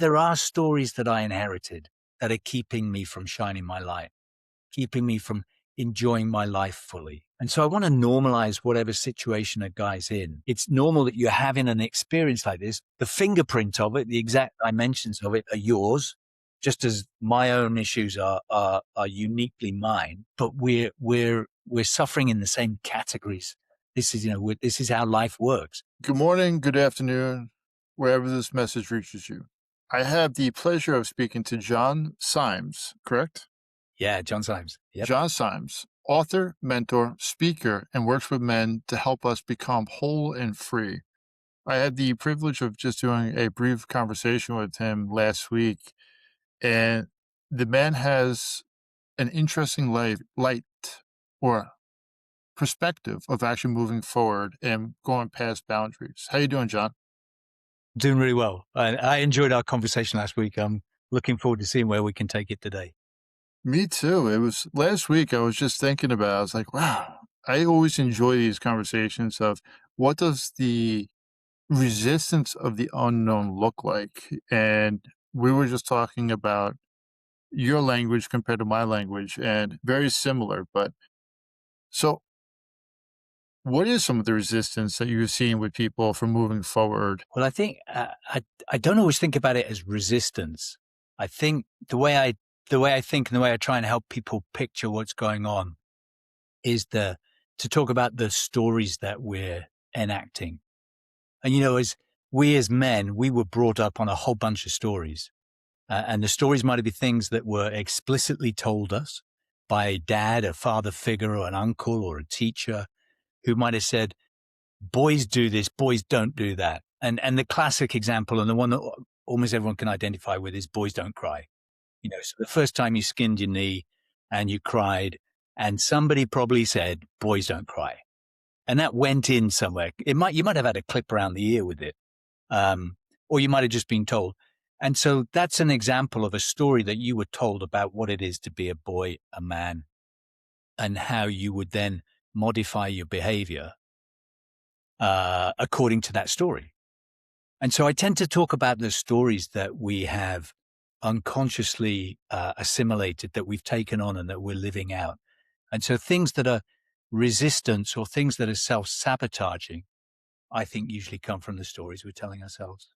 there are stories that I inherited that are keeping me from shining my light, keeping me from enjoying my life fully. And so I want to normalize whatever situation a guy's in. It's normal that you're having an experience like this. The fingerprint of it, the exact dimensions of it are yours, just as my own issues are uniquely mine, but we're suffering in the same categories. This is, this is how life works. Good morning, good afternoon, wherever this message reaches you. I have the pleasure of speaking to John Symes, correct? Yeah, John Symes. Yep. John Symes, author, mentor, speaker, and works with men to help us become whole and free. I had the privilege of just doing a brief conversation with him last week, and the man has an interesting light or perspective of actually moving forward and going past boundaries. How you doing, John? Doing really well. I enjoyed our conversation last week. I'm looking forward to seeing where we can take it today. Me too. It was last week I was just thinking about, I was like, wow, I always enjoy these conversations of what does the resistance of the unknown look like? And we were just talking about your language compared to my language and very similar. But so what is some of the resistance that you're seeing with people for moving forward? Well, I think I don't always think about it as resistance. I think the way I think and the way I try and help people picture what's going on is to talk about the stories that we're enacting. And as men, we were brought up on a whole bunch of stories, and the stories might be things that were explicitly told us by a dad, a father figure, or an uncle, or a teacher who might have said, boys do this, boys don't do that. And the classic example, and the one that almost everyone can identify with, is boys don't cry. So the first time you skinned your knee and you cried, and somebody probably said, boys don't cry. And that went in somewhere. You might have had a clip around the ear with it. Or you might have just been told. And so that's an example of a story that you were told about what it is to be a boy, a man, and how you would then modify your behavior according to that story. And so I tend to talk about the stories that we have unconsciously assimilated, that we've taken on and that we're living out. And so things that are resistance or things that are self-sabotaging, I think usually come from the stories we're telling ourselves.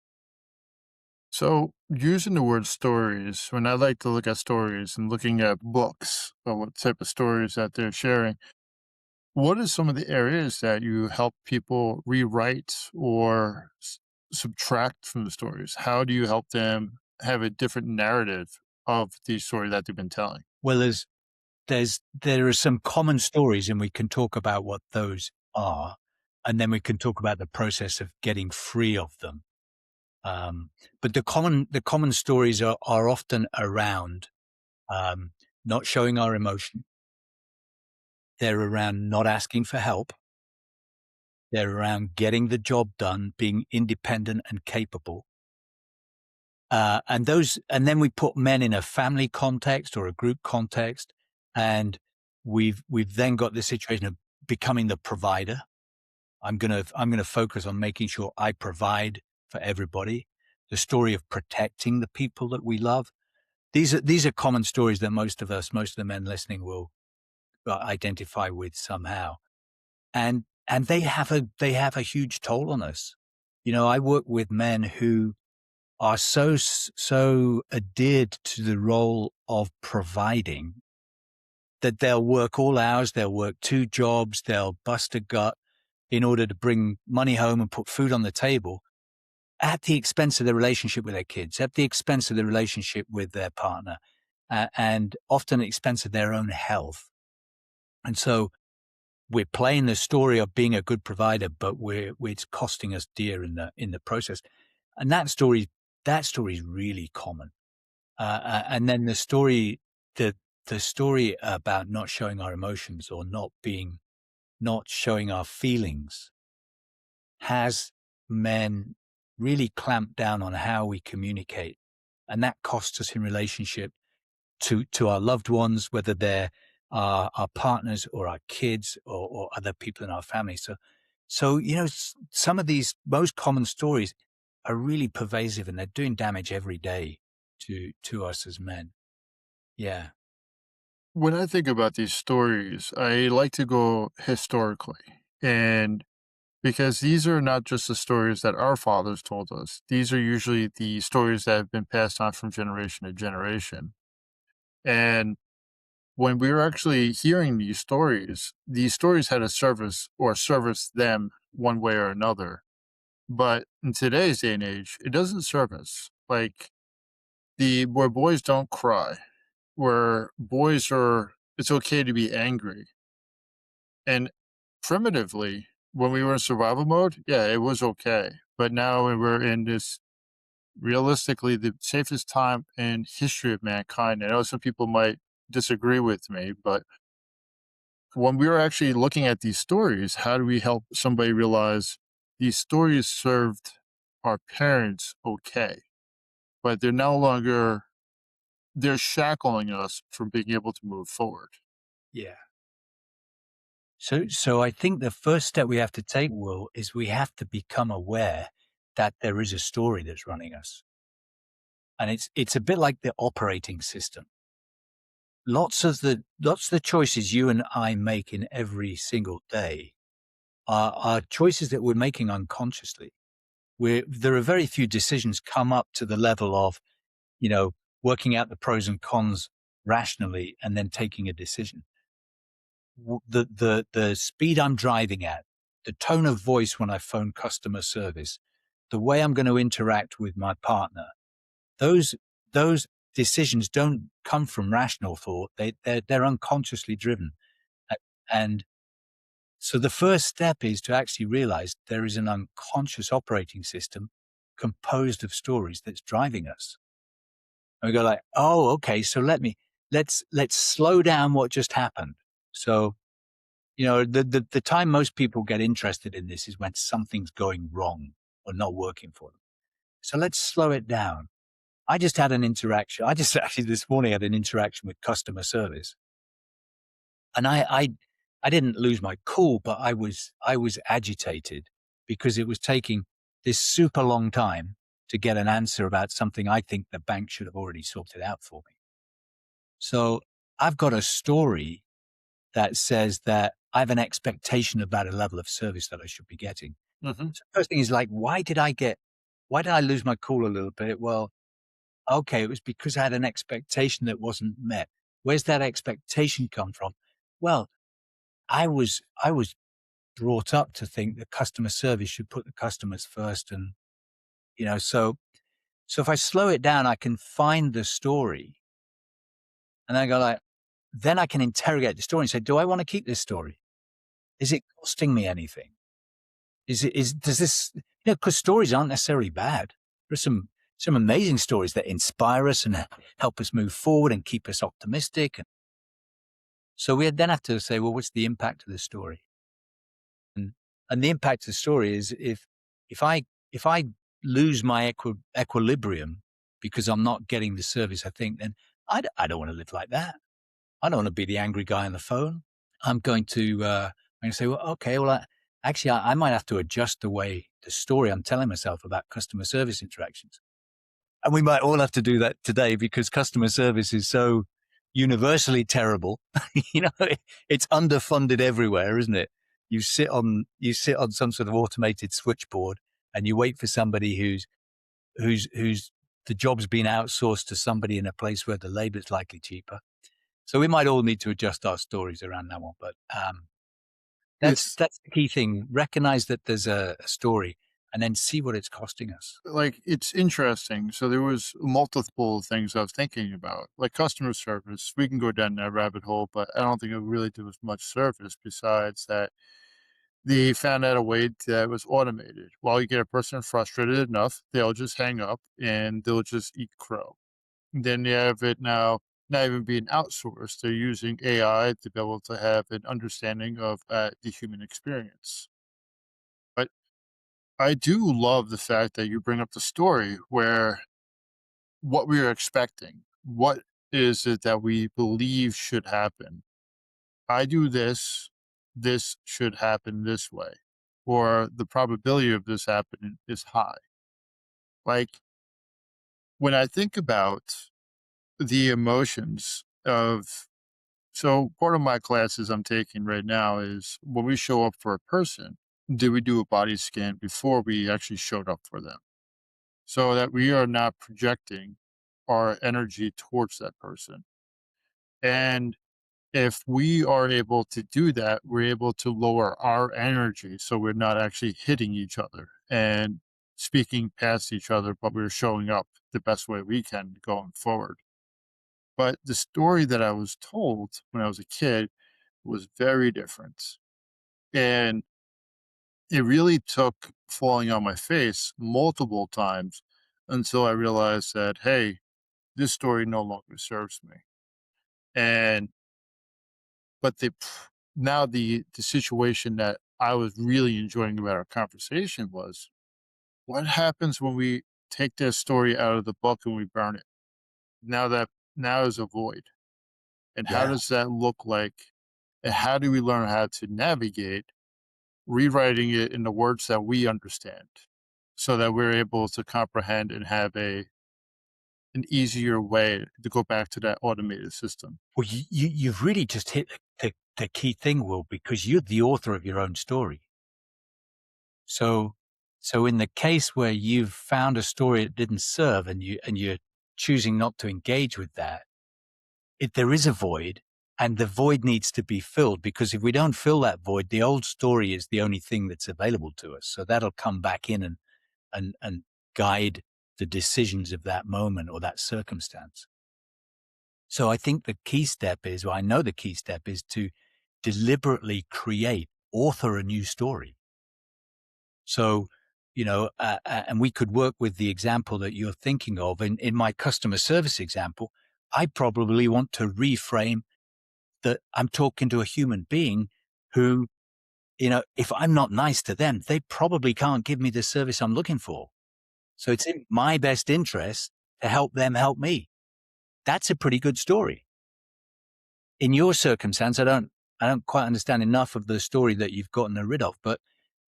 So, using the word stories, when I like to look at stories and looking at books or what type of stories that they're sharing, what are some of the areas that you help people rewrite or subtract from the stories? How do you help them have a different narrative of the story that they've been telling? Well, there are some common stories, and we can talk about what those are, and then we can talk about the process of getting free of them. But the common stories are often around not showing our emotion. They're around not asking for help. They're around getting the job done, being independent and capable. And then we put men in a family context or a group context, and we've then got the situation of becoming the provider. I'm gonna focus on making sure I provide for everybody. The story of protecting the people that we love. These are common stories that most of the men listening will identify with somehow, and they have a huge toll on us. I work with men who are so adhered to the role of providing that they'll work all hours, they'll work two jobs, they'll bust a gut in order to bring money home and put food on the table at the expense of the relationship with their kids, at the expense of the relationship with their partner, and often at the expense of their own health. And so we're playing the story of being a good provider, but it's costing us dear in the process. And that story is really common. And then the story about not showing our emotions or not showing our feelings has men really clamped down on how we communicate. And that costs us in relationship to our loved ones, whether they're our partners or our kids or other people in our family. So some of these most common stories are really pervasive, and they're doing damage every day to us as men. Yeah. When I think about these stories, I like to go historically. And because these are not just the stories that our fathers told us, these are usually the stories that have been passed on from generation to generation. And when we were actually hearing these stories had a service or service them one way or another. But in today's day and age, it doesn't serve us. Like the where boys don't cry, where boys are it's okay to be angry. And primitively, when we were in survival mode, yeah, it was okay. But now when we're in this realistically the safest time in history of mankind. I know some people might disagree with me, but when we were actually looking at these stories, how do we help somebody realize these stories served our parents okay, but they're shackling us from being able to move forward. Yeah. So I think the first step we have to take, Will, is we have to become aware that there is a story that's running us. And it's a bit like the operating system. Lots of the choices you and I make in every single day are choices that we're making unconsciously. There are very few decisions come up to the level of, you know, working out the pros and cons rationally and then taking a decision. The speed I'm driving at, the tone of voice when I phone customer service, the way I'm going to interact with my partner, those those decisions don't come from rational thought. They're unconsciously driven. A- And so the first step is to actually realize there is an unconscious operating system composed of stories that's driving us. And we go like, oh, okay, so let's slow down what just happened. So, the time most people get interested in this is when something's going wrong or not working for them. So let's slow it down. I just had an interaction. I just actually this morning had an interaction with customer service, and I didn't lose my cool, but I was agitated because it was taking this super long time to get an answer about something I think the bank should have already sorted out for me. So I've got a story that says that I have an expectation about a level of service that I should be getting. Mhm. So first thing is like, why did I lose my cool a little bit? Well, okay, it was because I had an expectation that wasn't met. Where's that expectation come from? Well, I was brought up to think that customer service should put the customers first, and so if I slow it down, I can find the story, and I go like, then I can interrogate the story and say, do I want to keep this story? Is it costing me anything? Does this, because stories aren't necessarily bad. There's some amazing stories that inspire us and help us move forward and keep us optimistic. And so we then have to say, well, what's the impact of the story? And and the impact of the story is if I if I lose my equilibrium because I'm not getting the service I think, then I don't want to live like that. I don't want to be the angry guy on the phone. I'm going to say, well, okay, well, I might have to adjust the story I'm telling myself about customer service interactions. And we might all have to do that today because customer service is so universally terrible. It's underfunded everywhere, isn't it? You sit on some sort of automated switchboard and you wait for somebody who's the job's been outsourced to somebody in a place where the labor's likely cheaper. So we might all need to adjust our stories around that one. But that's It's that's the key thing. Recognize that there's a story and then see what it's costing us. like it's interesting. So there was multiple things I was thinking about, like customer service. We can go down that rabbit hole, but I don't think it really does much service besides that they found out a way that was automated. While you get a person frustrated enough, they'll just hang up and they'll just eat crow. Then you have it now not even being outsourced. They're using AI to be able to have an understanding of the human experience. But I do love the fact that you bring up the story where what we are expecting, what is it that we believe should happen? I do this, this should happen this way, or the probability of this happening is high. Like, when I think about the emotions of so part of my classes I'm taking right now is when we show up for a person, do we do a body scan before we actually showed up for them? So that we are not projecting our energy towards that person. And if we are able to do that, we're able to lower our energy so we're not actually hitting each other and speaking past each other, but we're showing up the best way we can going forward. But the story that I was told when I was a kid was very different. And it really took falling on my face multiple times until I realized that, hey, this story no longer serves me. And but now the situation that I was really enjoying about our conversation was what happens when we take that story out of the book and we burn it? Now that now is a void. And how Yeah. does that look like? And how do we learn how to navigate rewriting it in the words that we understand so that we're able to comprehend and have an easier way to go back to that automated system? Well, you've really just hit the key thing, Will, because you're the author of your own story. So, so in the case where you've found a story that didn't serve and you're choosing not to engage with that, there is a void, and the void needs to be filled, because if we don't fill that void, the old story is the only thing that's available to us. So that'll come back in and guide the decisions of that moment or that circumstance. So I think the key step is, well, I know the key step is to deliberately create, author a new story. So, and we could work with the example that you're thinking of. In my customer service example, I probably want to reframe that I'm talking to a human being who, if I'm not nice to them, they probably can't give me the service I'm looking for. So it's in my best interest to help them help me. That's a pretty good story. In your circumstance, I don't quite understand enough of the story that you've gotten rid of, but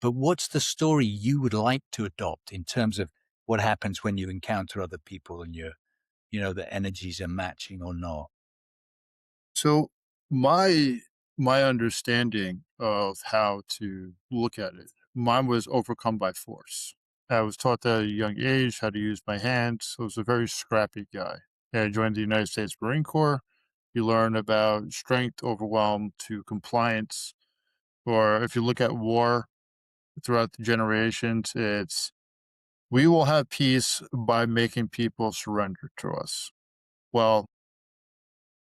what's the story you would like to adopt in terms of what happens when you encounter other people and the energies are matching or not? So my understanding of how to look at it, mine was overcome by force. I was taught at a young age how to use my hands. I was a very scrappy guy. I joined the United States Marine Corps. You learn about strength overwhelmed to compliance. Or if you look at war throughout the generations, it's we will have peace by making people surrender to us. Well,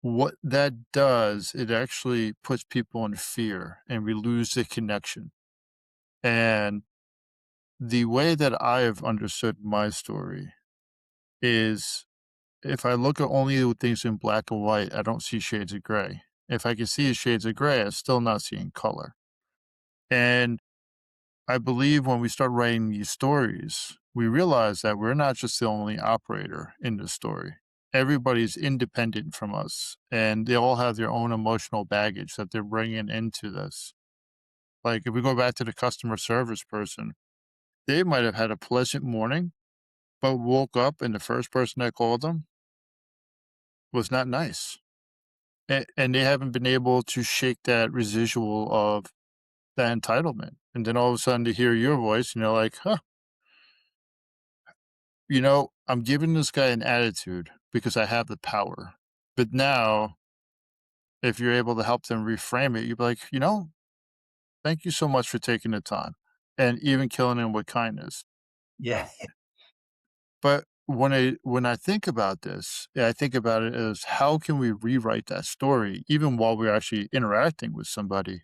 what that does, it actually puts people in fear and we lose the connection. And the way that I have understood my story is if I look at only the things in black and white, I don't see shades of gray. If I can see shades of gray, I'm still not seeing color. And I believe when we start writing these stories, we realize that we're not just the only operator in the story. Everybody's independent from us, and they all have their own emotional baggage that they're bringing into this. Like if we go back to the customer service person, they might have had a pleasant morning, but woke up and the first person that called them was not nice. And they haven't been able to shake that residual of that entitlement. And then all of a sudden to hear your voice, and you're like, huh, I'm giving this guy an attitude because I have the power. But now, if you're able to help them reframe it, you'd be like, thank you so much for taking the time and even killing him with kindness. Yeah. But when I think about this, I think about it as how can we rewrite that story even while we're actually interacting with somebody?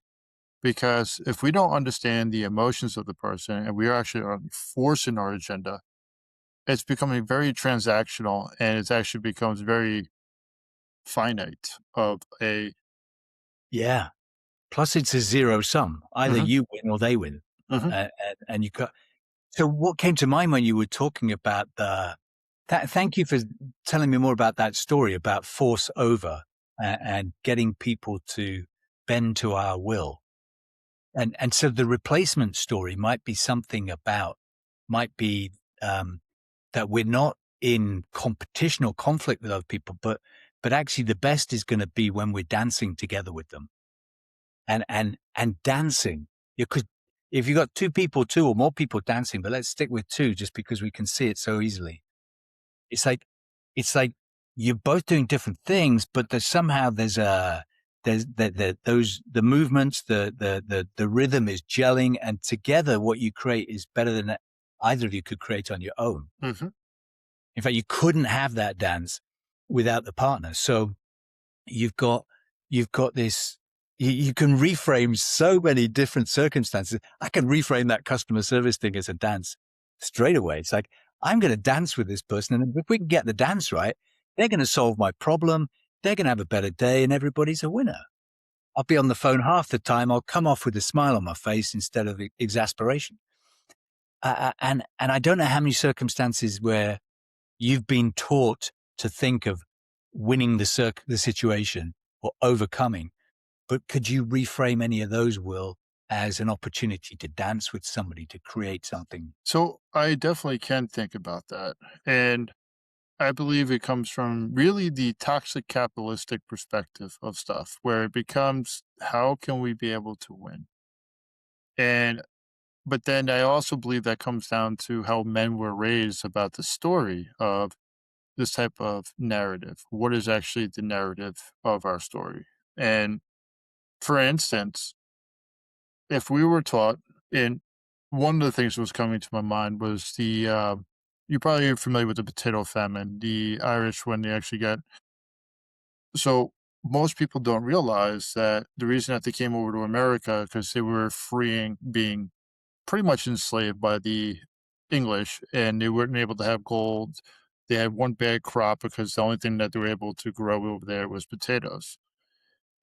Because if we don't understand the emotions of the person and we are actually forcing our agenda, it's becoming very transactional and it actually becomes very finite of a Yeah. Plus, it's a zero sum. Either Mhm, you win or they win. mhm. And you got. So, what came to mind when you were talking about thank you for telling me more about that story about force over and getting people to bend to our will. And so the replacement story might be something might be um, that we're not in competition or conflict with other people, but actually the best is going to be when we're dancing together with them and dancing. Because if you've got two or more people dancing, but let's stick with two just because we can see it so easily. It's like it's like you're both doing different things, but those the movements, the rhythm is gelling, and together what you create is better than either of you could create on your own. Mhm. In fact, you couldn't have that dance without the partner. So you've got this. You can reframe so many different circumstances. I can reframe that customer service thing as a dance straight away. It's like, I'm going to dance with this person, and if we can get the dance right, they're going to solve my problem. They're going to have a better day, and everybody's a winner. I'll be on the phone half the time. I'll come off with a smile on my face instead of exasperation. And I don't know how many circumstances where you've been taught to think of winning the situation or overcoming. But could you reframe any of those, Will, as an opportunity to dance with somebody to create something? So I definitely can think about that. And I believe it comes from really the toxic capitalistic perspective of stuff, where it becomes how can we be able to win? And but then I also believe that comes down to how men were raised about the story of this type of narrative. What is actually the narrative of our story? And for instance, if we were taught, and one of the things that was coming to my mind was you probably are familiar with the potato famine, the Irish when they actually got so most people don't realize that the reason that they came over to America because they were freeing being pretty much enslaved by the English, and they weren't able to have gold. They had one bad crop because the only thing that they were able to grow over there was potatoes.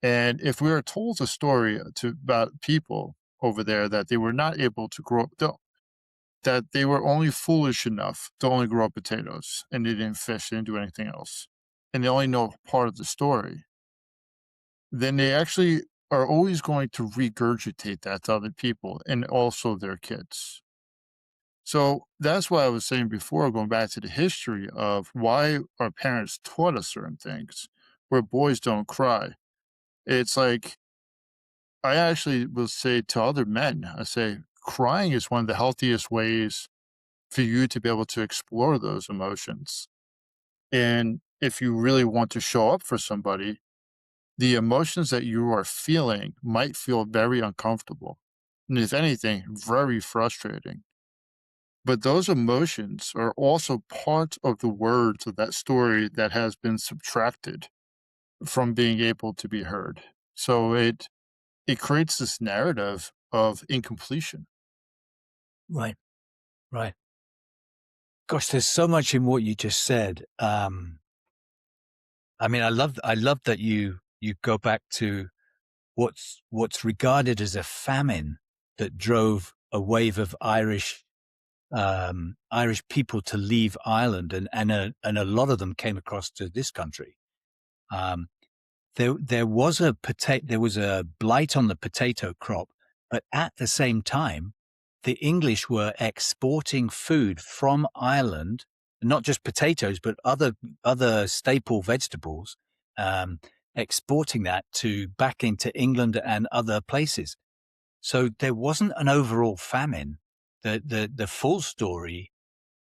And if we were told a story about people over there that they were not able to grow, that they were only foolish enough to only grow potatoes and they didn't fish, they didn't do anything else, and they only know part of the story, then they actually are always going to regurgitate that to other people and also their kids. So that's why I was saying before, going back to the history of why our parents taught us certain things, where boys don't cry. It's like I actually will say to other men, I say, crying is one of the healthiest ways for you to be able to explore those emotions. And if you really want to show up for somebody, the emotions that you are feeling might feel very uncomfortable. And if anything, very frustrating. But those emotions are also part of the words of that story that has been subtracted from being able to be heard. So it creates this narrative of incompletion. Right, right. Gosh, there's so much in what you just said. I mean, I love that you go back to what's regarded as a famine that drove a wave of Irish people to leave Ireland, and a lot of them came across to this country. Um, there was there was a blight on the potato crop, but at the same time, the English were exporting food from Ireland, not just potatoes, but other staple vegetables, um, exporting that to back into England and other places. So there wasn't an overall famine. The full story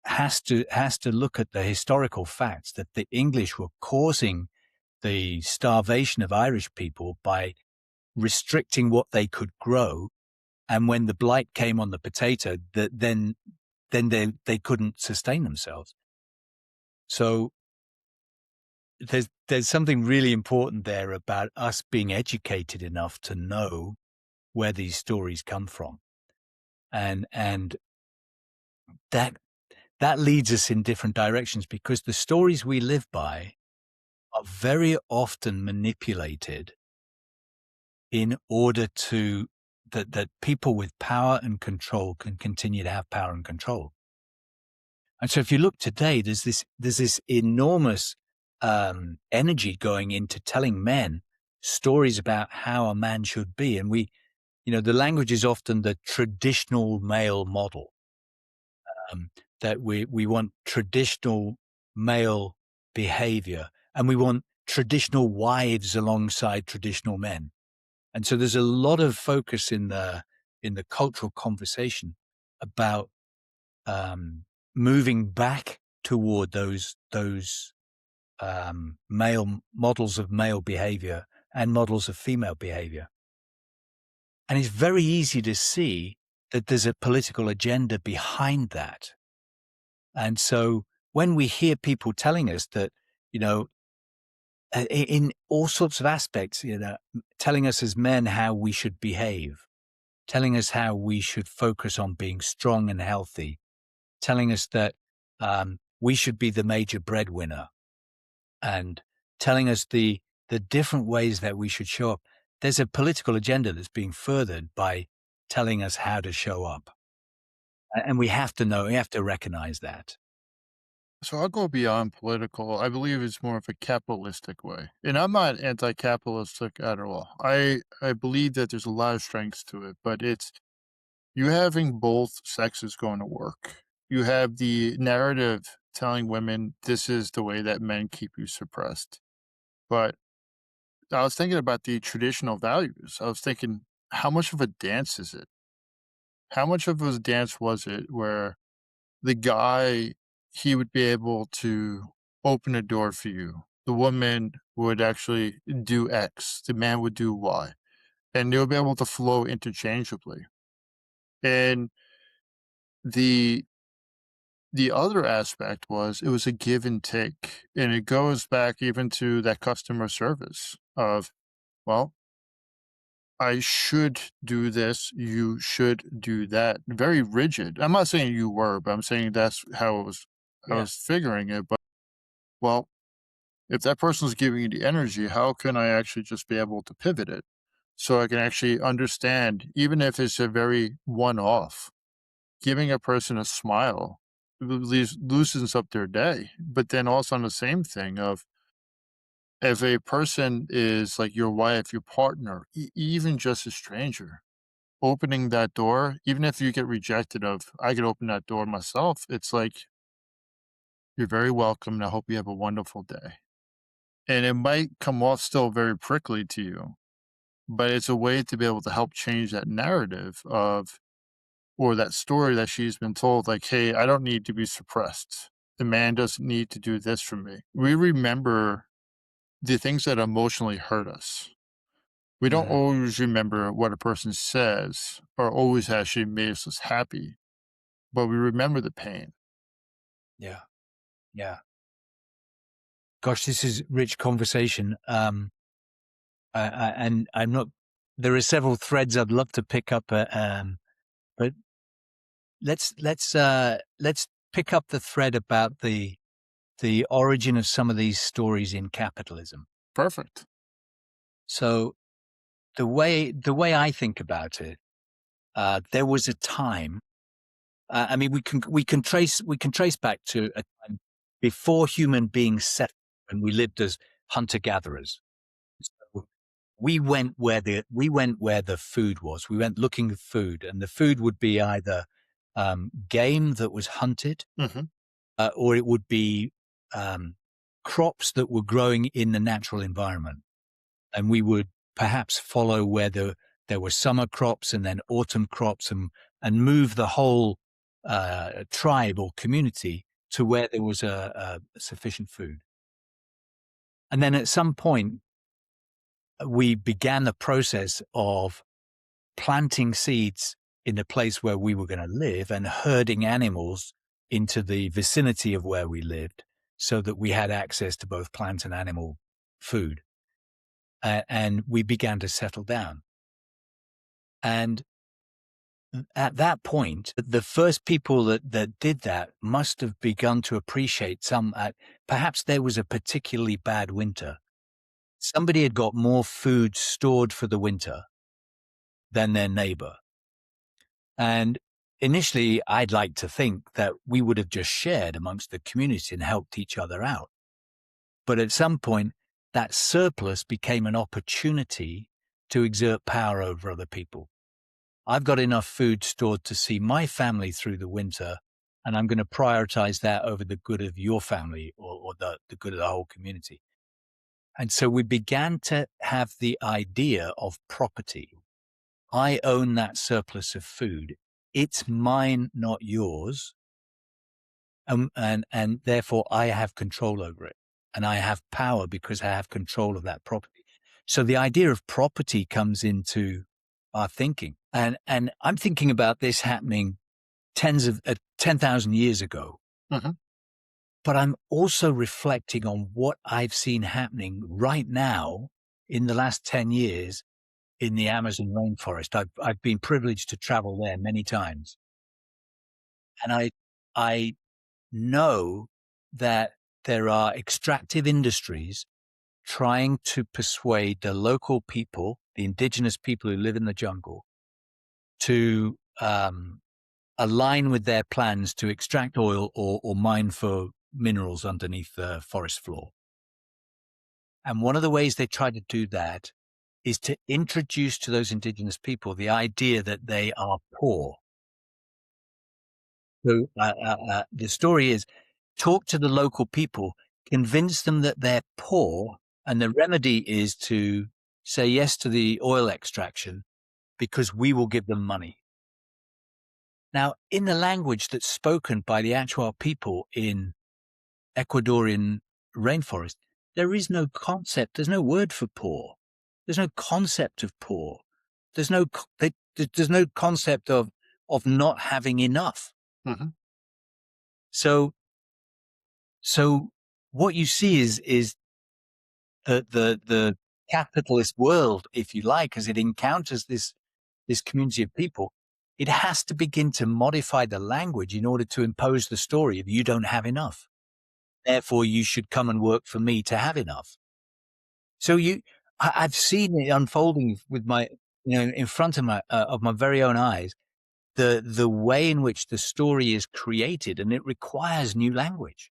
has to look at the historical facts that the English were causing the starvation of Irish people by restricting what they could grow. And when the blight came on the potato, then they couldn't sustain themselves. So there's something really important there about us being educated enough to know where these stories come from. And that that leads us in different directions because the stories we live by are very often manipulated in order to that people with power and control can continue to have power and control. And so if you look today, there's this enormous energy going into telling men stories about how a man should be. And the language is often the traditional male model. Um, that we want traditional male behavior, and we want traditional wives alongside traditional men. And so there's a lot of focus in the cultural conversation about moving back toward those male models of male behavior and models of female behavior. And it's very easy to see that there's a political agenda behind that. And so when we hear people telling us that, you know, in all sorts of aspects, you know, telling us as men how we should behave, telling us how we should focus on being strong and healthy, telling us that we should be the major breadwinner, and telling us the different ways that we should show up. There's a political agenda that's being furthered by telling us how to show up. And we have to know, we have to recognize that. So I'll go beyond political. I believe it's more of a capitalistic way. And I'm not anti-capitalistic at all. I believe that there's a lot of strengths to it, but it's you having both sexes going to work. You have the narrative telling women this is the way that men keep you suppressed. But I was thinking about the traditional values. I was thinking, how much of a dance is it? How much of a dance was it where the guy, he would be able to open a door for you. The woman would actually do X, the man would do Y, and they'll be able to flow interchangeably. And the the other aspect was it was a give and take, and it goes back even to that customer service of, well, I should do this, you should do that. Very rigid. I'm not saying you were, but I'm saying that's how it was I Yeah. was figuring it, but well, if that person's giving you the energy, how can I actually just be able to pivot it? So I can actually understand, even if it's a very one off, giving a person a smile loosens up their day. But then also on the same thing of if a person is like your wife, your partner, even just a stranger, opening that door, even if you get rejected of, I could open that door myself. It's like, you're very welcome and I hope you have a wonderful day. And it might come off still very prickly to you, but it's a way to be able to help change that narrative of, or that story that she's been told, like, hey, I don't need to be suppressed. The man doesn't need to do this for me. We remember the things that emotionally hurt us. We don't Mhm. always remember what a person says or always actually made us happy, but we remember the pain. Yeah. Yeah. Gosh, this is rich conversation. And I'm not, there are several threads I'd love to pick up, but let's pick up the thread about the origin of some of these stories in capitalism. Perfect. So the way I think about it, there was a time. I mean, we can trace back to a time before human beings settled, when we lived as hunter gatherers. So we went where the food was. We went looking for food, and the food would be either game that was hunted, Hmm. or it would be um, crops that were growing in the natural environment. And we would perhaps follow where there were summer crops and then autumn crops, and move the whole tribe or community to where there was a sufficient food. And then at some point, we began the process of planting seeds in the place where we were going to live and herding animals into the vicinity of where we lived, so that we had access to both plant and animal food. And we began to settle down. And at that point, the first people that did that must have begun to appreciate perhaps there was a particularly bad winter. Somebody had got more food stored for the winter than their neighbor. And initially, I'd like to think that we would have just shared amongst the community and helped each other out. But at some point, that surplus became an opportunity to exert power over other people. I've got enough food stored to see my family through the winter, and I'm going to prioritize that over the good of your family or the good of the whole community. And so we began to have the idea of property. I own that surplus of food. It's mine, not yours. And therefore I have control over it, and I have power because I have control of that property. So the idea of property comes into our thinking, and I'm thinking about this happening 10,000 years ago, Mhm. but I'm also reflecting on what I've seen happening right now in the last 10 years in the Amazon rainforest. I've been privileged to travel there many times, and I know that there are extractive industries trying to persuade the local people, the indigenous people who live in the jungle, to align with their plans to extract oil or mine for minerals underneath the forest floor. And one of the ways they try to do that is to introduce to those indigenous people the idea that they are poor. So the story is talk to the local people, convince them that they're poor, and the remedy is to say yes to the oil extraction because we will give them money. Now, in the language that's spoken by the actual people in Ecuadorian rainforest, there is no concept. There's no word for poor. There's no concept of poor. There's no concept of not having enough. Mhm. So so what you see is the capitalist world, if you like, as it encounters this community of people, it has to begin to modify the language in order to impose the story of you don't have enough. Therefore, you should come and work for me to have enough. So I've seen it unfolding with my, in front of my very own eyes, the way in which the story is created, and it requires new language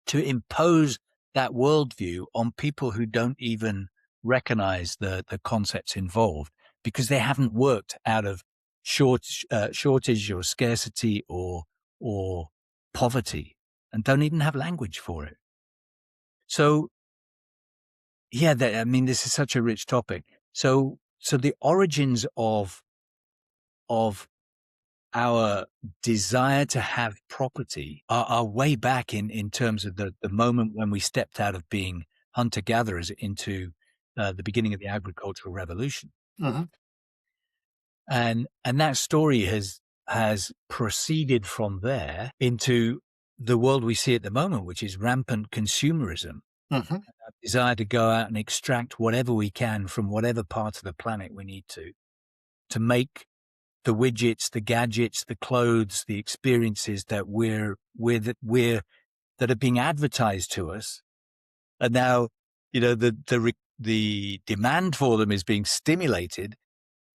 to impose that worldview on people who don't even recognize the concepts involved because they haven't worked out of shortage or scarcity or poverty and don't even have language for it. So yeah, I mean, this is such a rich topic. So the origins of our desire to have property are way back in terms of the moment when we stepped out of being hunter gatherers into the beginning of the agricultural revolution. Mhm. And that story has proceeded from there into the world we see at the moment, which is rampant consumerism, Mhm. desire to go out and extract whatever we can from whatever part of the planet we need to make the widgets, the gadgets, the clothes, the experiences that we're that are being advertised to us. And now, the demand for them is being stimulated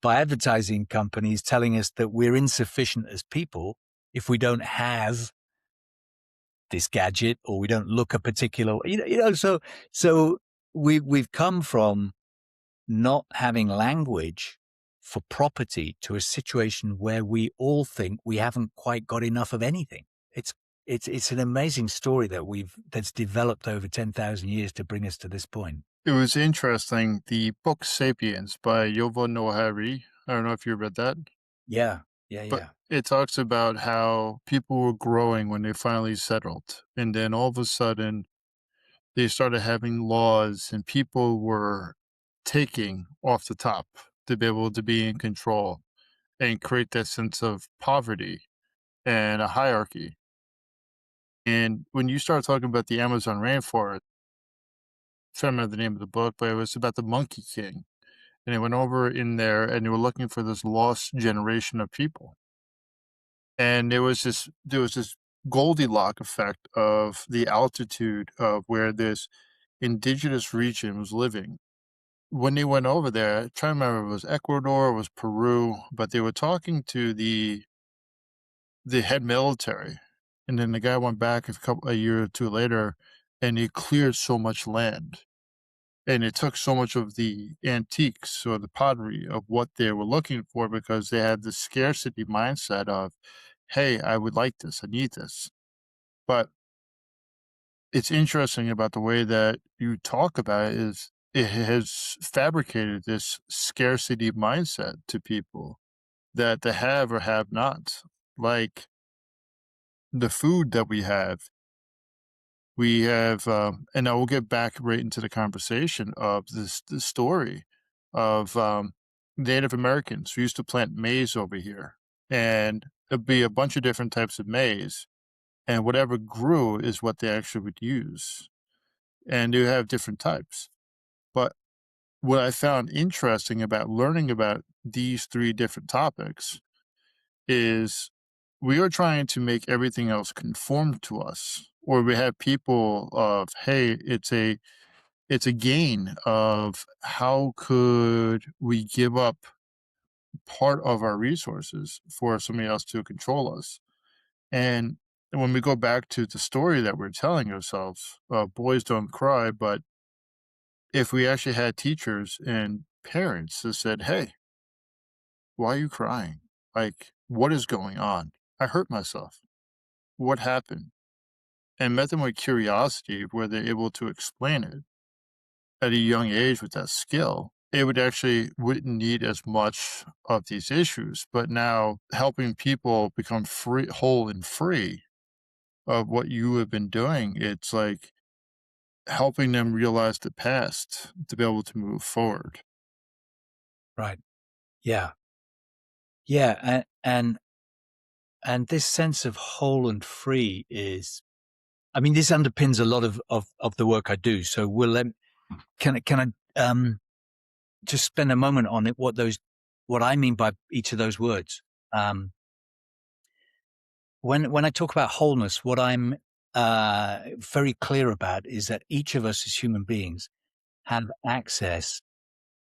by advertising companies telling us that we're insufficient as people if we don't have this gadget or we don't look a particular, so we've come from not having language for property to a situation where we all think we haven't quite got enough of anything. It's it's an amazing story that's developed over 10,000 years to bring us to this point. It was interesting. The book Sapiens by Yuval Noah Harari. I don't know if you read that, Yeah. Yeah, but yeah. it talks about how people were growing when they finally settled. And then all of a sudden, they started having laws, and people were taking off the top to be able to be in control and create that sense of poverty and a hierarchy. And when you start talking about the Amazon rainforest, I can't remember the name of the book, but it was about the Monkey King. And they went over in there and they were looking for this lost generation of people. And there was this Goldilocks effect of the altitude of where this indigenous region was living. When they went over there, I try to remember if it was Ecuador, it was Peru, but they were talking to the head military. And then the guy went back a year or two later and he cleared so much land. And it took so much of the antiques or the pottery of what they were looking for because they had the scarcity mindset of hey, I would like this, I need this. But it's interesting about the way that you talk about it is it has fabricated this scarcity mindset to people that the have or have nots. Like the food that we have, and I will get back right into the conversation of this story of Native Americans who used to plant maize over here, and there'd be a bunch of different types of maize, and whatever grew is what they actually would use, and you have different types. But what I found interesting about learning about these three different topics is we are trying to make everything else conform to us, or we have people of, hey, it's a gain of how could we give up part of our resources for somebody else to control us. And when we go back to the story that we're telling ourselves, boys don't cry, but if we actually had teachers and parents that said, hey, why are you crying? Like, what is going on? I hurt myself. What happened? And met them with curiosity where they're able to explain it at a young age with that skill, it would actually wouldn't need as much of these issues. But now helping people become free, whole and free of what you have been doing, it's like helping them realize the past to be able to move forward. Right. Yeah. Yeah. And this sense of whole and free is, I mean, this underpins a lot of the work I do. So can I just spend a moment on it, what I mean by each of those words? Um, when I talk about wholeness, what I'm very clear about is that each of us as human beings have access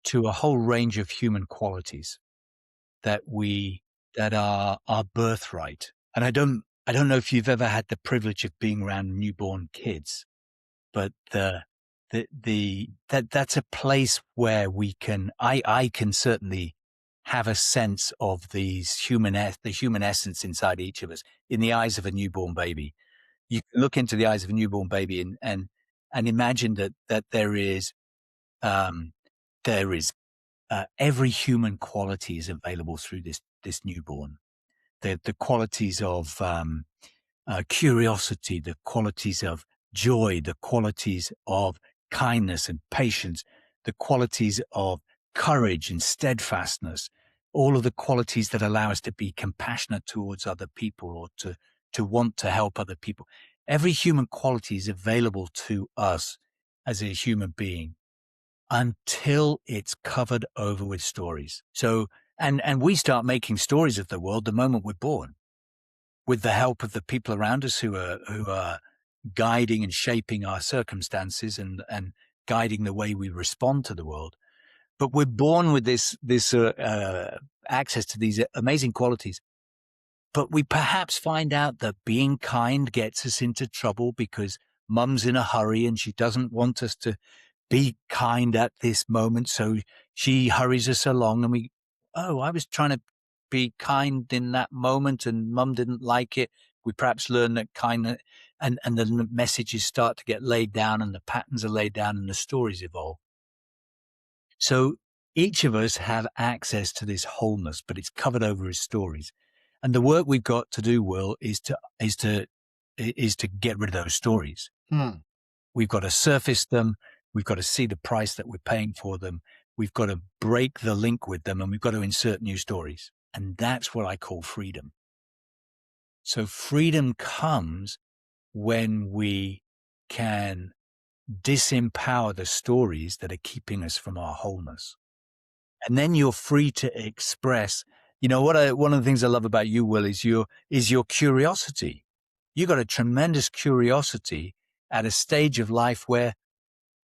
to a whole range of human qualities that we that are our birthright. And I don't know if you've ever had the privilege of being around newborn kids, but that's a place where I can certainly have a sense of the human essence inside each of us in the eyes of a newborn baby. You can look into the eyes of a newborn baby and imagine that um, there is every human quality is available through this newborn. The qualities of curiosity, the qualities of joy, the qualities of kindness and patience, the qualities of courage and steadfastness, all of the qualities that allow us to be compassionate towards other people or to want to help other people. Every human quality is available to us as a human being until it's covered over with stories. So, and we start making stories of the world the moment we're born with the help of the people around us who are guiding and shaping our circumstances and guiding the way we respond to the world. But we're born with this access to these amazing qualities. But we perhaps find out that being kind gets us into trouble because mum's in a hurry and she doesn't want us to be kind at this moment. So she hurries us along and I was trying to be kind in that moment and mum didn't like it. We perhaps learn that kindness and the messages start to get laid down and the patterns are laid down and the stories evolve. So each of us have access to this wholeness, but it's covered over as stories. And the work we've got to do, Will, is to get rid of those stories. Hmm. We've got to surface them. We've got to see the price that we're paying for them. We've got to break the link with them and we've got to insert new stories. And that's what I call freedom. So freedom comes when we can disempower the stories that are keeping us from our wholeness. And then you're free to express, one of the things I love about you, Will, is your curiosity. You got a tremendous curiosity at a stage of life where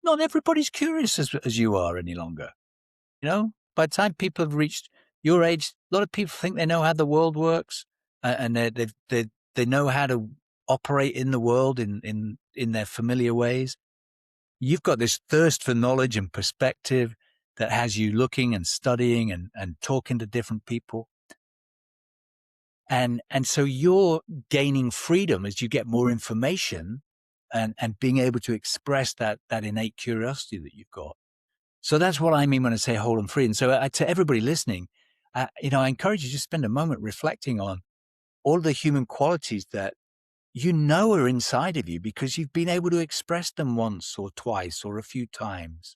not everybody's curious as you are any longer. By the time people have reached your age, a lot of people think they know how the world works, and they know how to operate in the world in their familiar ways. You've got this thirst for knowledge and perspective that has you looking and studying and talking to different people. And so you're gaining freedom as you get more information and being able to express that innate curiosity that you've got. So that's what I mean when I say whole and free. And so to everybody listening, I encourage you to spend a moment reflecting on all the human qualities that you know are inside of you because you've been able to express them once or twice or a few times,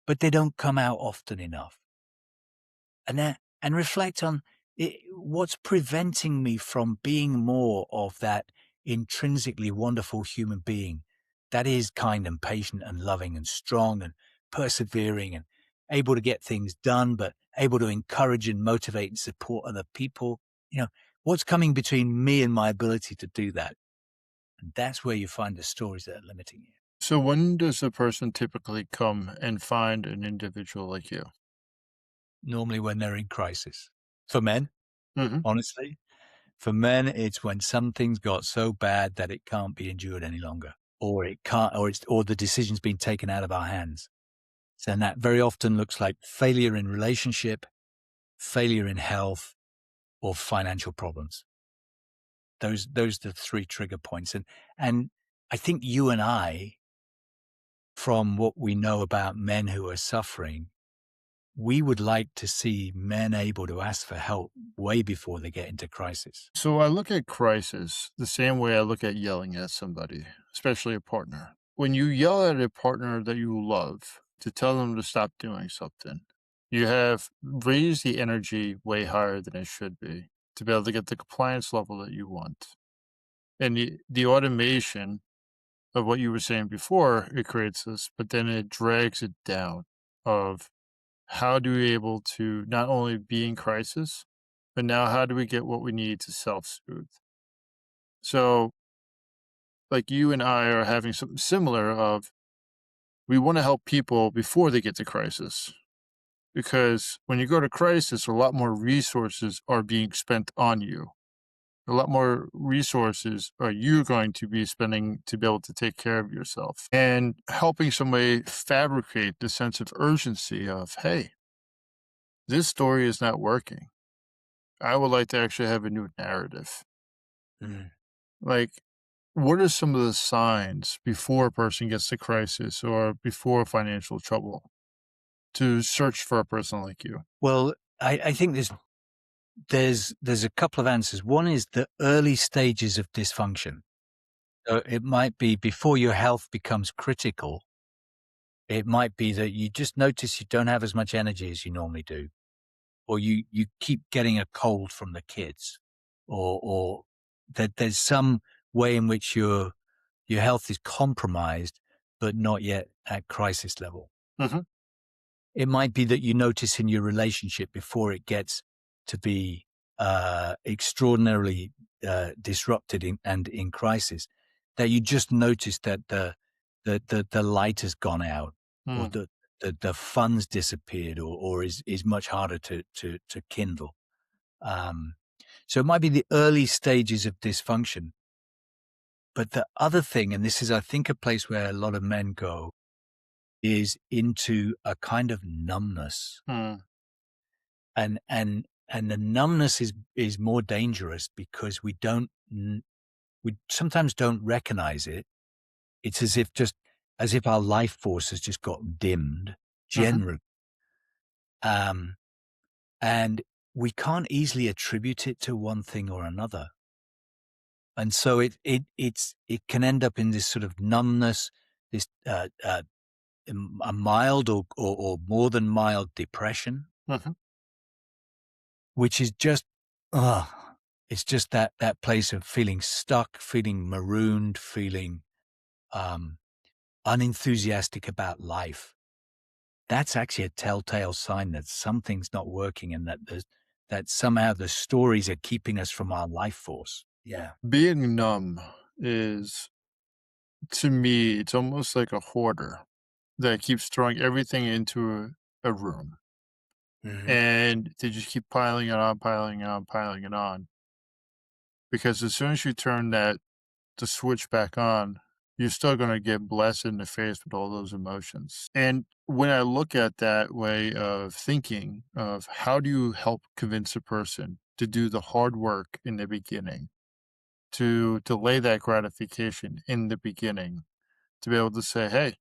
but they don't come out often enough. And reflect on what's preventing me from being more of that intrinsically wonderful human being that is kind and patient and loving and strong and persevering and able to get things done, but able to encourage and motivate and support other people. What's coming between me and my ability to do that? And that's where you find the stories that are limiting you. So when does a person typically come and find an individual like you? Normally when they're in crisis. For men, Mhm. honestly, for men, it's when something's got so bad that it can't be endured any longer, or it can't, or the decision's been taken out of our hands. So, and that very often looks like failure in relationship, failure in health, or financial problems. Those are the three trigger points. And I think you and I, from what we know about men who are suffering, we would like to see men able to ask for help way before they get into crisis. So I look at crisis the same way I look at yelling at somebody, especially a partner. When you yell at a partner that you love to tell them to stop doing something, you have raised the energy way higher than it should be to be able to get the compliance level that you want. And the automation of what you were saying before, it creates this, but then it drags it down of how do we able to not only be in crisis, but now how do we get what we need to self-soothe? So, like you and I are having something similar of we want to help people before they get to crisis. Because when you go to crisis, a lot more resources are being spent on you. A lot more resources are you going to be spending to be able to take care of yourself and helping somebody fabricate the sense of urgency of, hey, this story is not working. I would like to actually have a new narrative. Mm. Like, what are some of the signs before a person gets to crisis or before financial trouble to search for a person like you? Well, I think there's a couple of answers. One is the early stages of dysfunction. So it might be before your health becomes critical. It might be that you just notice you don't have as much energy as you normally do, or you keep getting a cold from the kids, or that there's some way in which your health is compromised, but not yet at crisis level. Mhm. It might be that you notice in your relationship before it gets to be extraordinarily disrupted and in crisis, that you just notice that the light has gone out, or Mm. the fun's disappeared, or is much harder to kindle. Um, so it might be the early stages of dysfunction. But the other thing, and this is, I think, a place where a lot of men go, is into a kind of numbness. Mm. And the numbness is more dangerous because we sometimes don't recognize it. It's as if our life force has just got dimmed Mhm. generally. Um, and we can't easily attribute it to one thing or another. And so it can end up in this sort of numbness, this a mild or more than mild depression, Mhm. which is just, ugh, it's just that place of feeling stuck, feeling marooned, feeling um, unenthusiastic about life. That's actually a telltale sign that something's not working and that somehow the stories are keeping us from our life force. Yeah. Being numb is, to me, it's almost like a hoarder that keeps throwing everything into a room. Hmm. And they just keep piling it on, piling it on, piling it on. Because as soon as you turn the switch back on, you're still gonna get blasted in the face with all those emotions. And when I look at that way of thinking of how do you help convince a person to do the hard work in the beginning, to delay that gratification in the beginning, to be able to say, "Hey,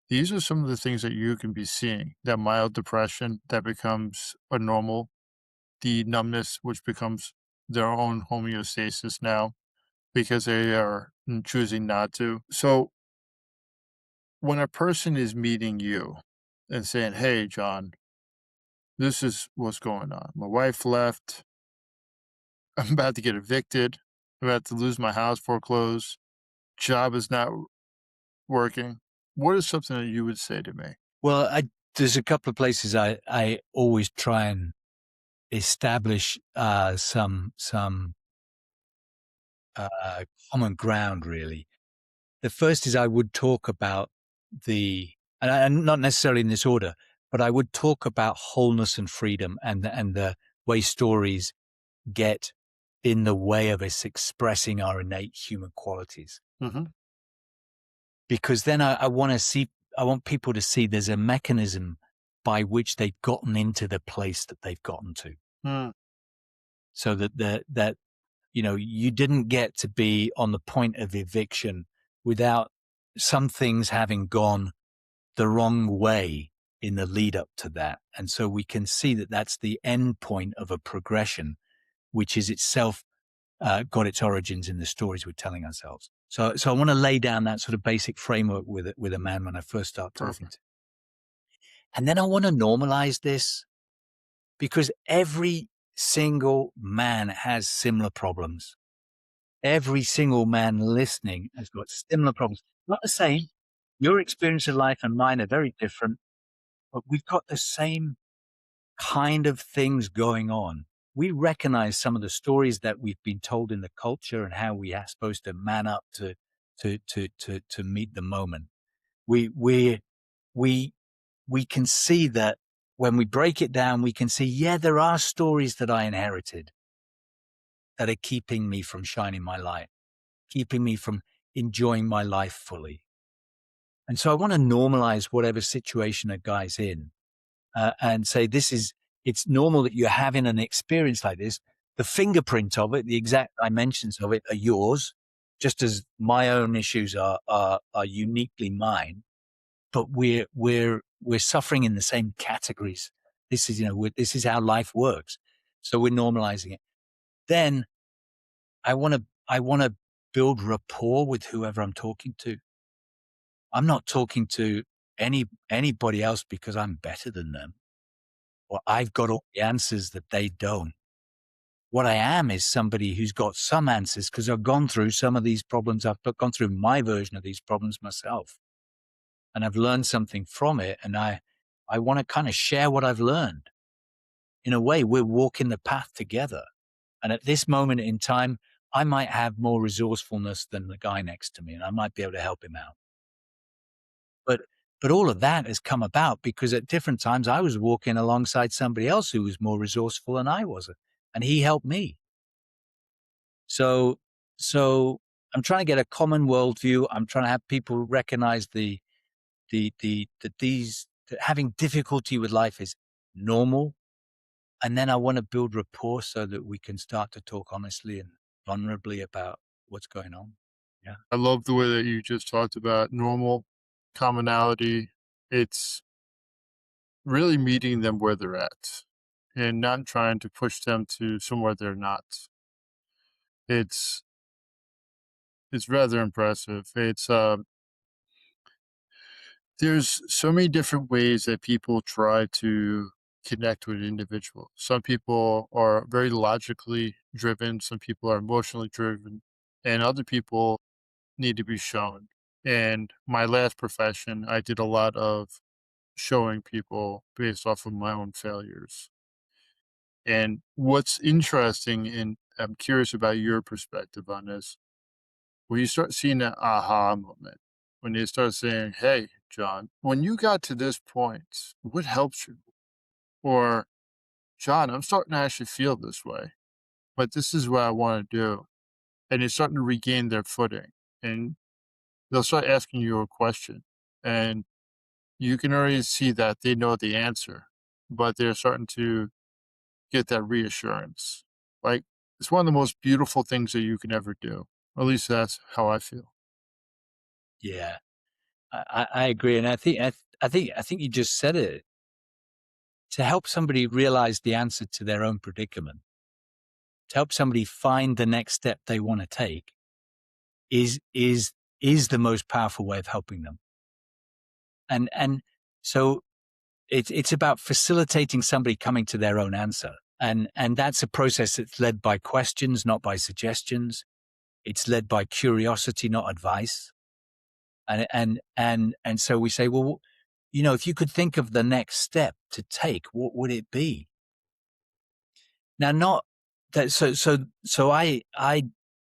these are some of the things that you can be seeing, that mild depression that becomes a normal, the numbness which becomes their own homeostasis now because they are choosing not to." So when a person is meeting you and saying, "Hey, John, this is what's going on. My wife left. I'm about to get evicted. I'm about to lose my house foreclosed. Job is not working." What is something that you would say to me? Well, there's a couple of places I always try and establish some common ground. Really, the first is I would talk about the and not necessarily in this order, but I would talk about wholeness and freedom and the way stories get in the way of us expressing our innate human qualities. Mhm. Because then I want people to see there's a mechanism by which they've gotten into the place that they've gotten to. Mm. So that you didn't get to be on the point of eviction without some things having gone the wrong way in the lead up to that. And so we can see that that's the end point of a progression, which is itself got its origins in the stories we're telling ourselves. So I want to lay down that sort of basic framework with a man when I first start talking Perfect. to him. And then I want to normalize this because every single man has similar problems. Every single man listening has got similar problems. Not the same. Your experience of life and mine are very different, but we've got the same kind of things going on. We recognize some of the stories that we've been told in the culture and how we are supposed to man up to meet the moment. We we we we can see that when we break it down, we can see, yeah, there are stories that I inherited that are keeping me from shining my light, keeping me from enjoying my life fully. And so I want to normalize whatever situation a guy's in and say, it's normal that you're having an experience like this. The fingerprint of it, the exact dimensions of it are yours, just as my own issues are uniquely mine. But we're suffering in the same categories. This is, this is how life works. So we're normalizing it. Then I want to build rapport with whoever I'm talking to. I'm not talking to anybody else because I'm better than them or I've got all the answers that they don't. What I am is somebody who's got some answers because I've gone through some of these problems. I've gone through my version of these problems myself and I've learned something from it. And I want to kind of share what I've learned. In a way, we're walking the path together. And at this moment in time, I might have more resourcefulness than the guy next to me and I might be able to help him out. But but all of that has come about because at different times I was walking alongside somebody else who was more resourceful than I was, and he helped me. So so I'm trying to get a common worldview. I'm trying to have people recognize that having difficulty with life is normal. And then I want to build rapport so that we can start to talk honestly and vulnerably about what's going on. Yeah. I love the way that you just talked about normal commonality. It's really meeting them where they're at and not trying to push them to somewhere they're not. It's it's rather impressive. There's so many different ways that people try to connect with an individual. Some people are very logically driven, some people are emotionally driven, and other people need to be shown. And my last profession, I did a lot of showing people based off of my own failures. And what's interesting, and I'm curious about your perspective on this, when you start seeing that aha moment, when you start saying, "Hey, John, when you got to this point, what helped you?" Or, "John, I'm starting to actually feel this way, but this is what I want to do." And you're starting to regain their footing. And they'll start asking you a question. And you can already see that they know the answer, but they're starting to get that reassurance. Like, it's one of the most beautiful things that you can ever do. At least that's how I feel. Yeah, I agree, and I think you just said it. To help somebody realize the answer to their own predicament, to help somebody find the next step they want to take, is is is the most powerful way of helping them. And so it's about facilitating somebody coming to their own answer, and that's a process that's led by questions, not by suggestions. It's led by curiosity, not advice. And so we say, well, if you could think of the next step to take, what would it be? Now, not that. So I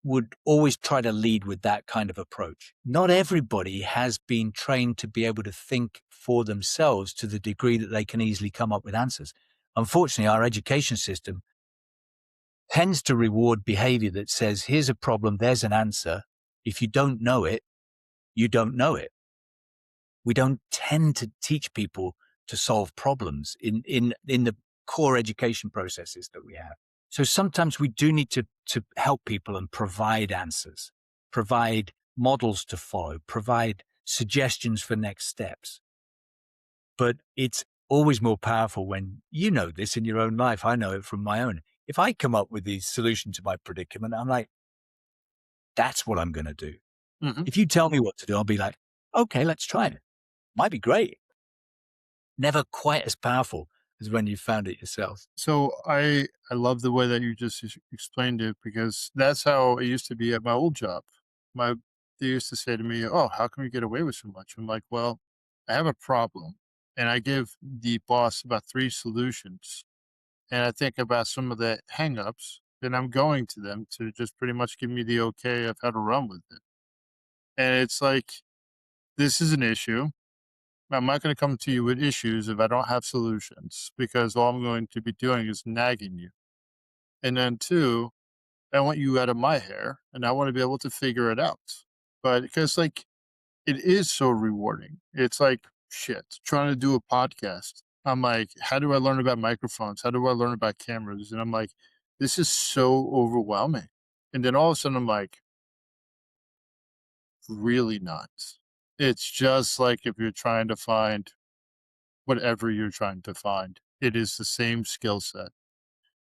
would always try to lead with that kind of approach. Not everybody has been trained to be able to think for themselves to the degree that they can easily come up with answers. Unfortunately, our education system tends to reward behavior that says, here's a problem, there's an answer. If you don't know it, you don't know it. We don't tend to teach people to solve problems in the core education processes that we have. So sometimes we do need to help people and provide answers, provide models to follow, provide suggestions for next steps. But it's always more powerful when you know this in your own life. I know it from my own. If I come up with the solution to my predicament, I'm like, that's what I'm going to do. Mhm. If you tell me what to do, I'll be like, okay, let's try it. Might be great. Never quite as powerful as when you found it yourself. So I love the way that you just explained it because that's how it used to be at my old job. My They used to say to me, "Oh, how can we get away with so much?" I'm like, "Well, I have a problem, and I give the boss about three solutions, and I think about some of the hangups, then I'm going to them to just pretty much give me the okay of how to run with it." And it's like, this is an issue. I'm not going to come to you with issues if I don't have solutions because all I'm going to be doing is nagging you. And then two, I want you out of my hair and I want to be able to figure it out. But because like it is so rewarding. It's like shit, trying to do a podcast. I'm like, how do I learn about microphones? How do I learn about cameras? And I'm like, this is so overwhelming. And then all of a sudden I'm like, really not. It's just like if you're trying to find whatever you're trying to find. It is the same skill set.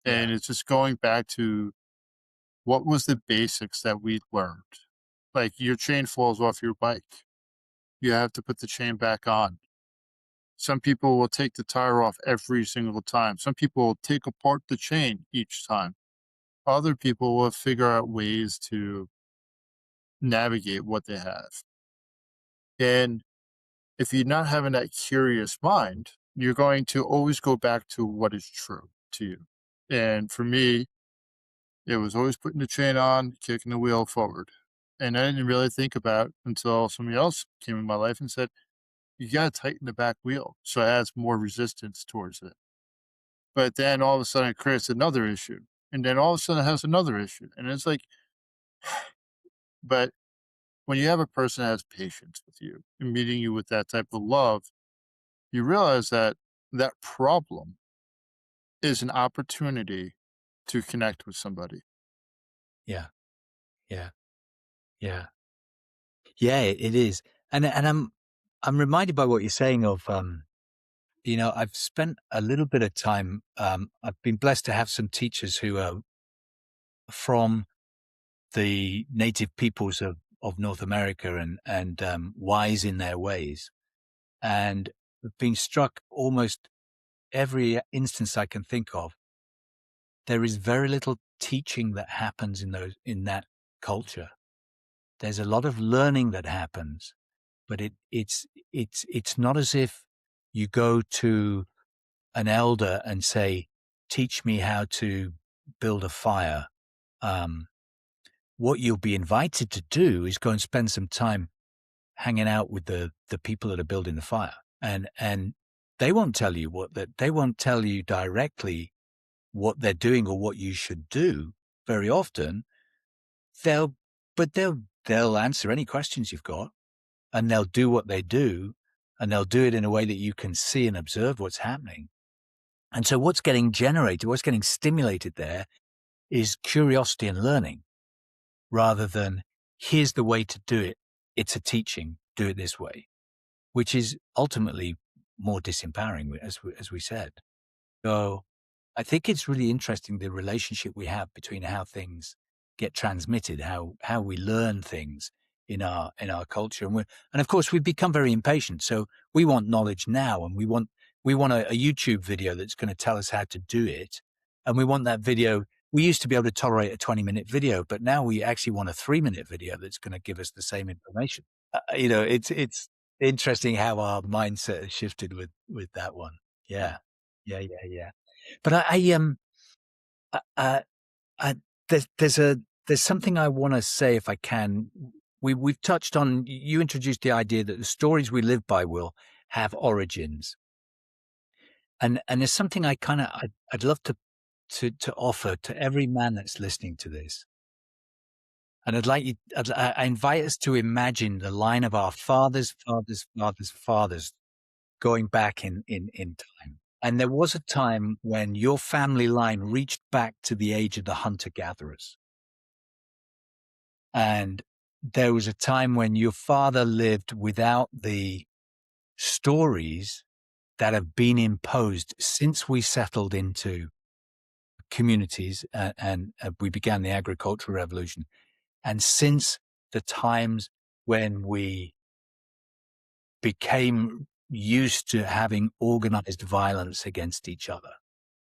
Yeah. And it's just going back to what was the basics that we learned. Like your chain falls off your bike. You have to put the chain back on. Some people will take the tire off every single time. Some people will take apart the chain each time. Other people will figure out ways to navigate what they have. And if you're not having that curious mind, you're going to always go back to what is true to you. And for me, it was always putting the chain on, kicking the wheel forward. And I didn't really think about until somebody else came in my life and said, you got to tighten the back wheel so it has more resistance towards it. But then all of a sudden it creates another issue. And then all of a sudden it has another issue. And it's like, but when you have a person that has patience with you and meeting you with that type of love, you realize that that problem is an opportunity to connect with somebody. Yeah. Yeah. Yeah. Yeah, it is. And I'm reminded by what you're saying of I've spent a little bit of time I've been blessed to have some teachers who are from the native peoples of North America and wise in their ways. And being struck almost every instance I can think of, there is very little teaching that happens in that culture. There's a lot of learning that happens, but it's not as if you go to an elder and say, "Teach me how to build a fire." Um, what you'll be invited to do is go and spend some time hanging out with the people that are building the fire, and they won't tell you they won't tell you directly what they're doing or what you should do. Very often, they'll but they'll answer any questions you've got, and they'll do what they do, and they'll do it in a way that you can see and observe what's happening. And so what's getting generated, what's getting stimulated there is curiosity and learning rather than here's the way to do it. It's a teaching, do it this way, which is ultimately more disempowering, as we said. So I think it's really interesting the relationship we have between how things get transmitted, how we learn things in our culture, and of course we've become very impatient. So we want knowledge now, and we want a YouTube video that's going to tell us how to do it, and we want that video. We used to be able to tolerate a 20-minute video, but now we actually want a 3-minute video that's going to give us the same information. It's interesting how our mindset has shifted with that one. Yeah, yeah. But uh, uh, uh, there's something I want to say if I can. We've touched on. You introduced the idea that the stories we live by will have origins, and there's something I'd love to offer to every man that's listening to this. And I invite us to imagine the line of our fathers going back in time. And there was a time when your family line reached back to the age of the hunter-gatherers. And there was a time when your father lived without the stories that have been imposed since we settled into communities and we began the agricultural revolution. And since the times when we became used to having organized violence against each other.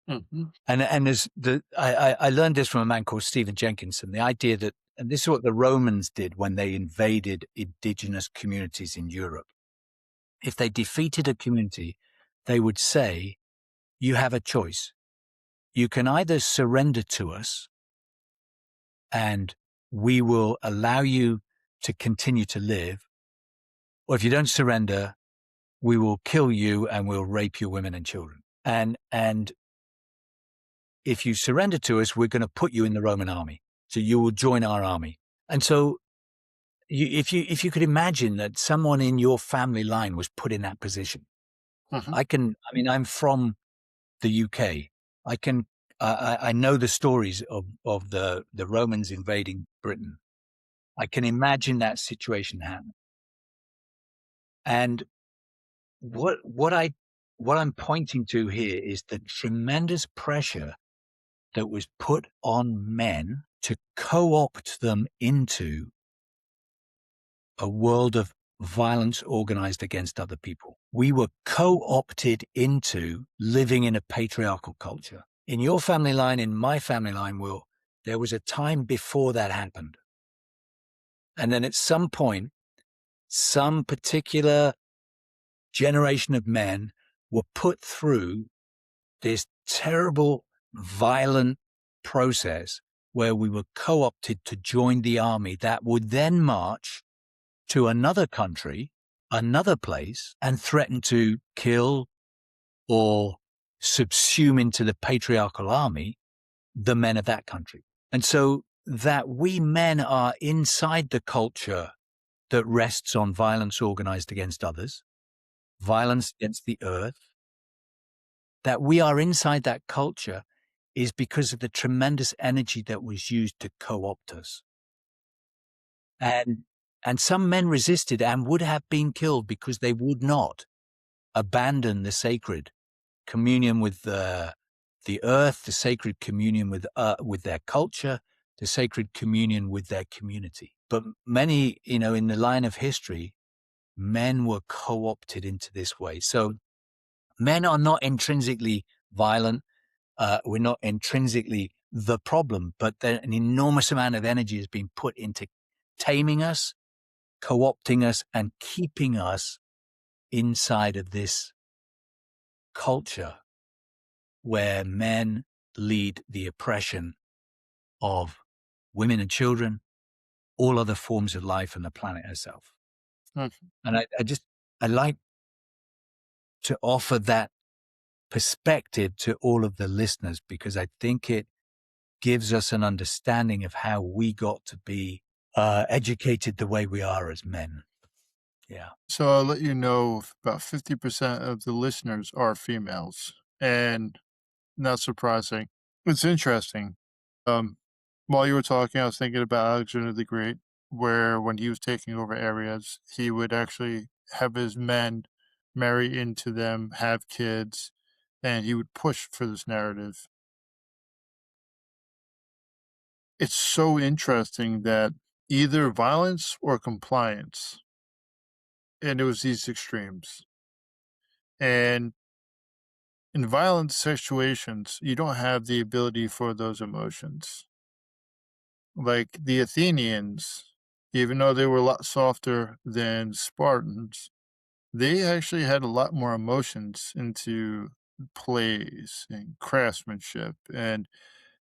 Mhm. And there's I learned this from a man called Stephen Jenkinson, the idea that, and this is what the Romans did when they invaded indigenous communities in Europe. If they defeated a community, they would say, you have a choice. You can either surrender to us and we will allow you to continue to live, or if you don't surrender, we will kill you and we'll rape your women and children. And if you surrender to us, we're going to put you in the Roman army. So you will join our army. And so if you could imagine that someone in your family line was put in that position, Mhm. I'm from the UK. I know the stories of the Romans invading Britain. I can imagine that situation happen. And what I'm pointing to here is the tremendous pressure that was put on men to co-opt them into a world of violence organized against other people. We were co-opted into living in a patriarchal culture. In your family line, in my family line, Will, there was a time before that happened. And then at some point, some particular generation of men were put through this terrible, violent process where we were co-opted to join the army that would then march to another country, another place, and threaten to kill or subsume into the patriarchal army the men of that country. And so that we men are inside the culture that rests on violence organized against others, violence against the earth, that we are inside that culture is because of the tremendous energy that was used to co-opt us. And some men resisted and would have been killed because they would not abandon the sacred communion with the earth, the sacred communion with their culture, the sacred communion with their community. But many, in the line of history, men were co-opted into this way. So men are not intrinsically violent. We're not intrinsically the problem, but an enormous amount of energy has been put into taming us, co-opting us, and keeping us inside of this culture where men lead the oppression of women and children, all other forms of life and the planet herself. Mhm. And I like to offer that perspective to all of the listeners because I think it gives us an understanding of how we got to be educated the way we are as men. Yeah. So I'll let you know about 50% of the listeners are females. And not surprising. It's interesting. While you were talking, I was thinking about Alexander the Great, where when he was taking over areas, he would actually have his men marry into them, have kids, and he would push for this narrative. It's so interesting that either violence or compliance, and it was these extremes. And in violent situations, you don't have the ability for those emotions. Like the Athenians, even though they were a lot softer than Spartans, they actually had a lot more emotions into plays and craftsmanship, and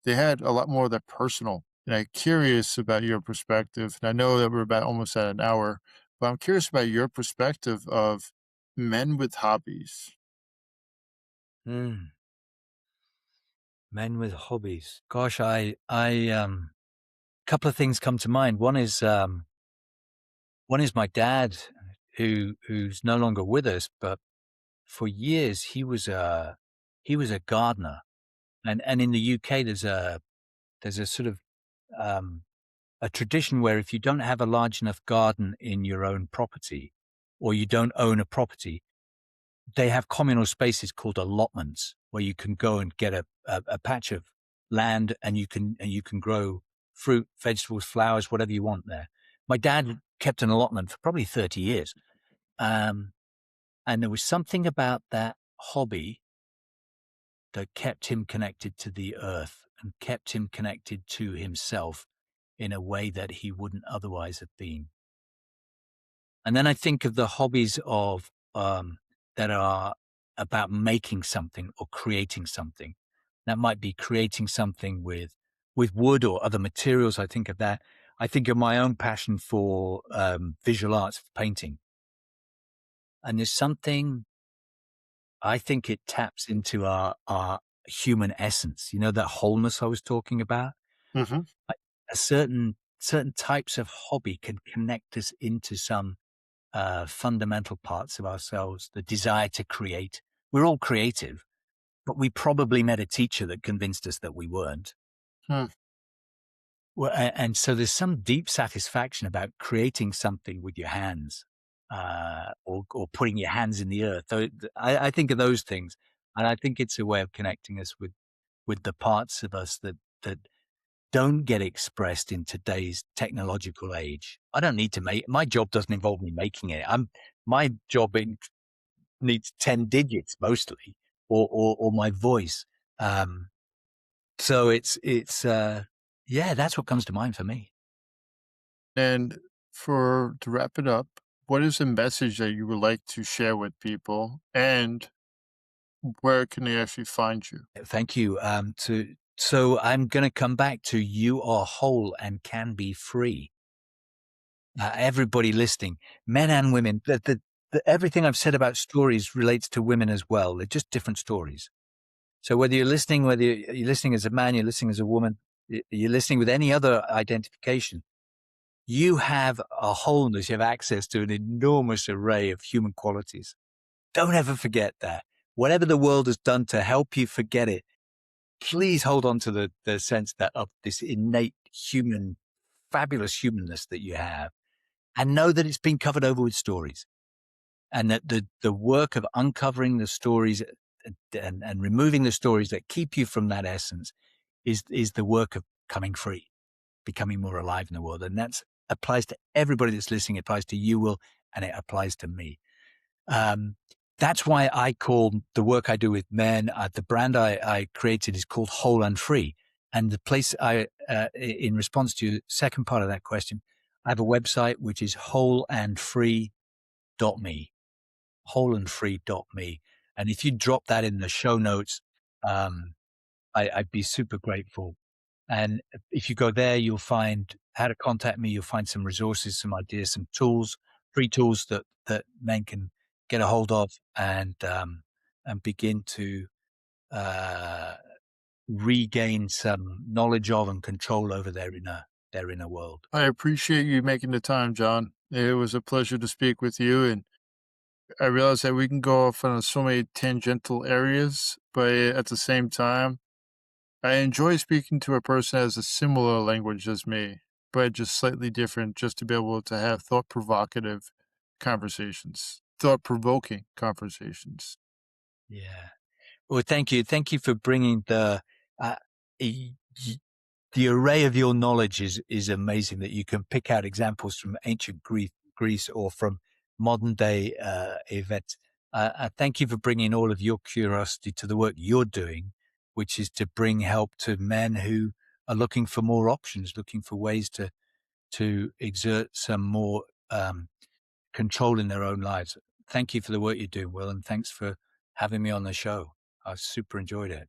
they had a lot more of that personal. And I'm curious about your perspective. And I know that we're about almost at an hour, but I'm curious about your perspective of men with hobbies. Mm, men with hobbies. Gosh, couple of things come to mind. One is my dad, who's no longer with us, but for years he was a gardener, and in the UK there's a sort of um, a tradition where if you don't have a large enough garden in your own property, or you don't own a property, they have communal spaces called allotments where you can go and get a patch of land, and you can grow fruit, vegetables, flowers, whatever you want there. My dad kept an allotment for probably 30 years. Um, and there was something about that hobby that kept him connected to the earth and kept him connected to himself in a way that he wouldn't otherwise have been. And then I think of the hobbies that are about making something or creating something. That might be creating something with wood or other materials. I think of that. I think of my own passion for visual arts, painting, and there's something. I think it taps into our human essence. You know, that wholeness I was talking about. Mhm. Like certain types of hobby can connect us into some fundamental parts of ourselves, the desire to create. We're all creative, but we probably met a teacher that convinced us that we weren't. Hmm. Well, and so there's some deep satisfaction about creating something with your hands, or putting your hands in the earth. So I think of those things, and I think it's a way of connecting us with the parts of us that don't get expressed in today's technological age. I don't need to make my job doesn't involve me making it. My job needs 10 digits mostly, or my voice. Um, so yeah, that's what comes to mind for me. And for to wrap it up, what is a message that you would like to share with people, and where can they actually find you? Thank you. So I'm going to come back to you are whole and can be free. Everybody listening, men and women, everything I've said about stories relates to women as well. They're just different stories. So whether you're listening as a man, you're listening as a woman, you're listening with any other identification, you have a wholeness. You have access to an enormous array of human qualities. Don't ever forget that. Whatever the world has done to help you forget it, please hold on to the sense that of this innate human, fabulous humanness that you have, and know that it's been covered over with stories, and that the work of uncovering the stories and removing the stories that keep you from that essence is the work of coming free, becoming more alive in the world. And that applies to everybody that's listening. It applies to you, Will, and it applies to me. Um, that's why I call the work I do with men, the brand I created is called Whole and Free. And the place in response to the second part of that question, I have a website which is wholeandfree.me, wholeandfree.me. And if you drop that in the show notes, um, I'd be super grateful. And if you go there, you'll find how to contact me. You'll find some resources, some ideas, some tools, free tools that men can get a hold of and begin to uh, regain some knowledge of and control over their inner world. I appreciate you making the time, John. It was a pleasure to speak with you, and I realize that we can go off on so many tangential areas, but at the same time, I enjoy speaking to a person that has a similar language as me, but just slightly different, just to be able to have thought-provocative conversations, thought-provoking conversations. Yeah. Well, thank you. Thank you for bringing uh, y- y- the array of your knowledge is amazing that you can pick out examples from ancient Greece or from modern day events. Thank you for bringing all of your curiosity to the work you're doing, which is to bring help to men who are looking for more options, looking for ways to exert some more control in their own lives. Thank you for the work you're doing, Will, and thanks for having me on the show. I super enjoyed it.